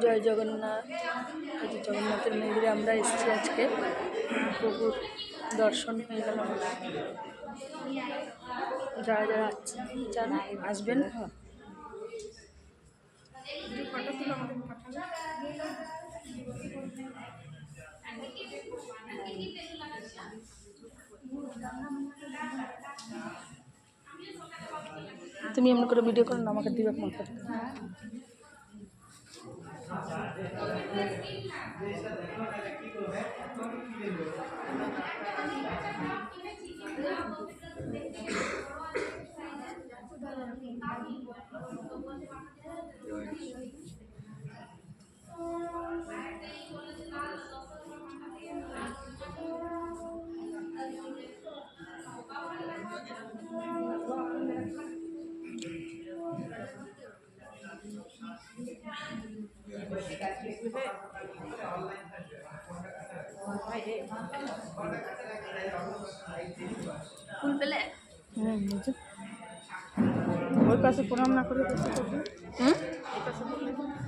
জয় জগন্নাথ। জগন্নাথের মন্দিরে আমরা এসেছি আজকে, প্রভুর দর্শন হয়ে গেল। যারা যারা চান আসবেন। তুমি এমন করে ভিডিও করো না, আমাকে দিবে মাথা। ফুল পেলে ওই পাশে প্রণাম না করে